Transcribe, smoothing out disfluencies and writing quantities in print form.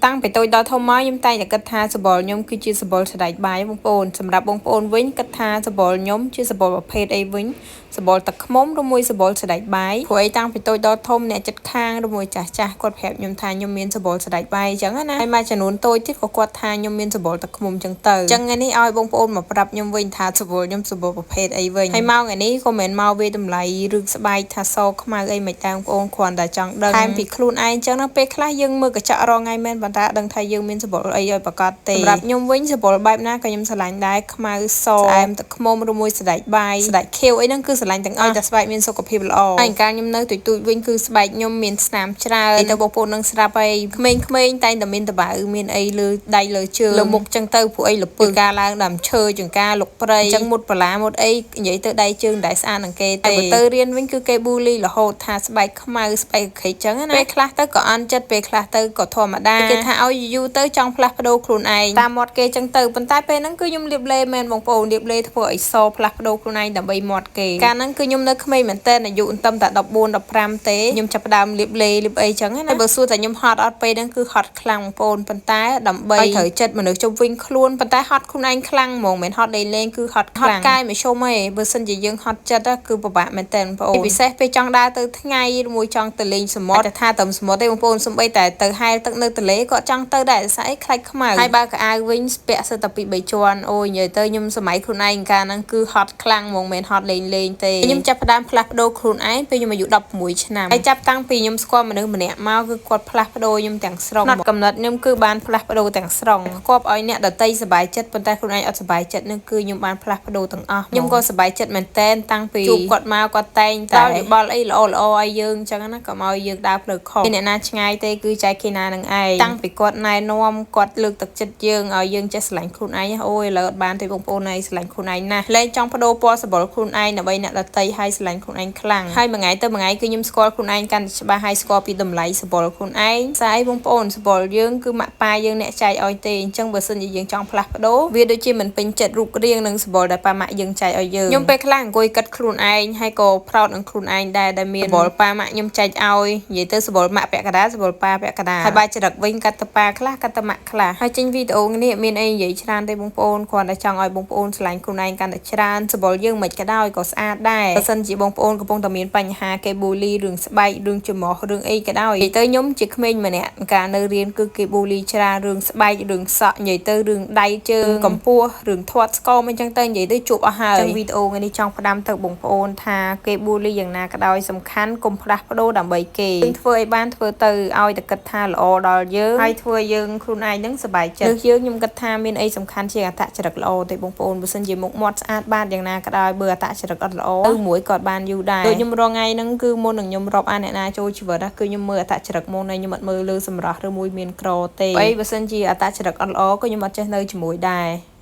តាំងពីតូចដល់ធំមកខ្ញុំតែងតែគិតថាសបល់ខ្ញុំគឺជាសបល់ស្ដេចបាយបងប្អូនសម្រាប់បងប្អូនវិញគិតថាសបល់ខ្ញុំជាសបល់ប្រភេទអីវិញសបល់ទឹកខ្មុំឬមួយសបល់ស្ដេចបាយព្រោះអីតាំងពីតូចដល់ធំអ្នកចិត្តខាងឬមួយចាស់ចាស់គាត់ប្រាប់ខ្ញុំថាខ្ញុំមានសបល់ស្ដេចបាយអញ្ចឹងណាហើយមួយចំនួនតូចទៀតក៏គាត់ថាខ្ញុំមានសបល់ទឹកខ្មុំអញ្ចឹងទៅអញ្ចឹងថ្ងៃនេះឲ្យបងប្អូនមកប្រាប់ខ្ញុំវិញថាសបល់ខ្ញុំសបល់ប្រភេទអីវិញហើយមកថ្ងៃនេះក៏មិនមកវាតម្លៃរឿងស្បែកថាសខ្មៅអីមិនតាំងបងប្អូនគ្រាន់តែចង់ដឹងថែមពីខ្លួនឯងអញ្ចឹងណាពេលខ្លះយើងមើលកញ្ចក់រងថ្ងៃមែនប៉ុន្តែដឹងថាយើងមានសបល់អីឲ្យប្រកាសទេសម្រាប់ខ្ញុំវិញសបល់បែបណាក៏ខ្ញុំស្រឡាញ់ដែរខ្មៅសស្អែមទឹកខ្មុំឬមួយស្ដេចបាយស្ដេចខៀវអីហ្នឹងគឺស្រឡាញ់ទាំងអស់តែស្បែកមានសុខភាពល្អហើយកាលខ្ញុំនៅទូចវិញគឺស្បែកខ្ញុំមានស្នាមច្រើនទៅបងប្អូននឹងស្រាប់ហើយក្មេងៗតែងតែមានតបៅមានអីលើដៃលើជើងលើមុខចឹងទៅពួកអីលពើការឡើងដើមឈើចង្ការលុកព្រៃចឹងមុតបលាមុតអីនិយាយទៅដៃជើងតែស្អាតនឹងគេទេទៅរៀនវិញគឺគេប៊ូលីរហូតថាស្បែកខ្មៅស្បែកខិចចឹងណាពេលខ្លះទៅក៏អន់ចិត្តពេលខ្លះទៅក៏ធម្មតាគេថាឲ្យយូរទៅចង់ផ្លាស់ប្ដូរខ្លួនឯងតាមមាត់គេចឹងទៅប៉ុន្តែពេលហ្នឹងគឺខ្ញុំលាបលេមែនបងប្អូនលាបលេធ្វើឲ្យសផ្លាស់ប្ដូរខ្លួនឯងដើម្បីមាត់គេកាលហ្នឹងគឺខ្ញុំនៅក្មេងមែនតើអាយុតែ14 15ទេខ្ញុំចាប់ផ្ដើមលាបលេលាបអីចឹងណាបើសួរតែខ្ញុំហត់អត់ពេលហ្នឹងគឺហត់ខ្លាំងបងប្អូនប៉ុន្តែដើម្បីឲ្យត្រូវចិត្តមនុស្សជុំវិញខ្លួនប៉ុន្តែហត់ខ្លួនឯងខ្លាំងហ្មងមិនហត់លេងគឺហត់ខ្លាំងហត់កាយមិនឈុំទេបើសិនជាយើងហត់ចិត្តគឺពិបាកមែនតើបងប្អូនពិសេសពេលចង់ដើរទៅថ្ងៃឬមួយចង់ទៅលេងសមុទ្រតែថាទៅសមុទ្រទេបងប្អូនសំបីតែទៅហែលទឹកនៅទន្លេក៏ចង់ទៅដែរស្អីខ្លាច់ខ្មៅហើយបើកៅអៅវិញពាក់សិតតែពី3ជាន់អូយនិយាយទៅខ្ញុំសម័យខ្លួនឯងកាលហ្នឹងគឺហត់ខ្លាំងហ្មងមិនហត់លេងទេខ្ញុំចាប់ផ្ដើមផ្លាស់ប្ដូរខ្លួនឯងពេលខ្ញុំអាយុ16ឆ្នាំហើយចាប់តាំងពីខ្ញុំស្គាល់មនុស្សម្នាក់មកគឺគាត់ផ្លាស់ប្ដូរខ្ញុំទាំងស្រុងកំណត់ខ្ញុំគឺបានផ្លាស់ប្ដូរទាំងស្រុងគប់ឲ្យអ្នកដតីសប្បាយចិត្តប៉ុន្តែខ្លួនឯងអត់សប្បាយចិត្តនឹងគឺខ្ញុំបានផ្លាស់ប្ដូរទាំងអស់ខ្ញុំក៏សប្បាយចិត្តមែនតែនតាំងពីជួបគាត់មកគាត់តែងតែយោបល់អីល្អឲ្យយើងអញ្ចឹងណាក៏មកឲ្យយើងដើរផ្លូវខុសអ្នកណាឆ្ងាយទេគឺចែកគេណានឹងឯងតាំងពីគាត់ណែនាំគាត់លើកទឹកចិត្តយើងឲ្យយើងចេះស្រឡាញ់ខ្លួនឯងអូយឥឡូវអត់បានទេបងប្អូនឯងស្រឡាញ់ខ្លួនឯងណាស់លែងចង់បដូរពណ៌សបល់ខ្លួនឯងដើម្បីអ្នកដតីឲ្យស្រឡាញ់ខ្លួនឯងខ្លាំងហើយមួយថ្ងៃទៅមួយថ្ងៃគឺខ្ញុំស្គាល់ខ្លួនឯងកាន់តែច្បាស់ហើយស្គាល់ពីតម្លៃសបល់ខ្លួនឯងស្អីបងប្អូនសបល់យើងគឺម៉ាក់ប៉ាយើងអ្នកចែកឲ្យទេអញ្ចឹងបើសិនជាយើងចង់ផ្លាស់ប្ដូរវាដូចជាមិនពេញចិត្តរូបរាងនិងសបល់ដែលប៉ាម៉ាក់យើងចែកឲ្យយើងខ្ញុំពេលខ្លះអង្គុយគិតខ្លួនឯងហើយក៏ប្រោតនឹងខ្លួនឯងដែរដែលមានសបល់ប៉ាម៉ាក់ខ្ញុំចែកឲ្យនិយាយទៅសបល់ម៉ាក់ពាក់កណ្ដាលសបល់ប៉ាពាក់កណ្ដាលហើយបាយចរិតវិញកាត់ទៅប៉ាខ្លះកាត់ទៅម៉ាក់ខ្លះហើយចេញវីដេអូនេះមានអីនិយាយច្រើនទេបងប្អូនគ្រាន់តែចង់ឲ្យបងប្អូនឆ្លាញ់ខ្លួនឯងកាន់តែច្រើនសបល់យើងមិនក៏ដោយក៏ស្អាតដែរបើសិនជាបងប្អូនកំពុងតែមានបញ្ហាគេប៊ូលីរឿងស្បែករឿងច្រមុះរឿងអីក៏ដោយនិយាយទៅខ្ញុំជាក្មេងម្នាក់កាលនៅរៀនគឺគេប៊ូលីច្រើនរឿងស្បែករឿងសក់និយាយទៅរឿងដៃជើងកម្ពស់រឿងធាត់ស្គមអញ្ចឹងទៅនិយាយទៅជួបអស់ហើយចឹងវីដេអូនេះចង់ផ្ដាំទៅបងប្អូនថាគេប៊ូលីយ៉ាងណាក៏ដោយសំខាន់កុំផ្លាស់ប្ដូរដើម្បីគេធ្វើឲ្យបានធ្វើទៅឲ្យតែគិតថាល្អដល់យើងហើយធ្វើយើងខ្លួនឯងនឹងសប្បាយចិត្តយើងខ្ញុំគិតថាមានអីសំខាន់ជាអត្តចរិតល្អទេបងប្អូនបើសិនជាមុខមាត់ស្អាតបាតយ៉ាងណាក៏ដោយបើអត្តចរិតអត់ល្អទៅមួយក៏បានយូរដែរដូចខ្ញុំរងថ្ងៃហ្នឹងគឺមុននឹងខ្ញុំរាប់អានអ្នកណាចូលជីវិតគឺខ្ញុំមើលអត្តចរិតមុនហើយខ្ញុំអត់មើលលើសម្រស់ឬមួយមានក្រទេបើសិនជាអត្តចរិតអត់ល្អក៏ខ្ញុំអត់ចេះនៅជាមួយដែរ